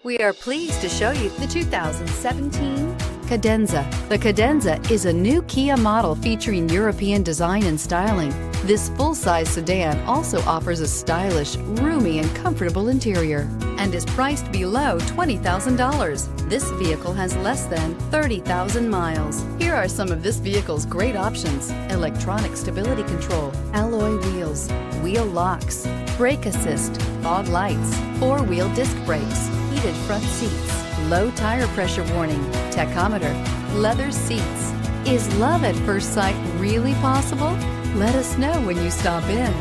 We are pleased to show you the 2017 Cadenza. The Cadenza is a new Kia model featuring European design and styling. This full-size sedan also offers a stylish, roomy, and comfortable interior and is priced below $20,000. This vehicle has less than 30,000 miles. Here are some of this vehicle's great options: electronic stability control, alloy wheels, wheel locks, brake assist, fog lights, four-wheel disc brakes, heated front seats, low tire pressure warning, tachometer, leather seats. Is love at first sight really possible? Let us know when you stop in.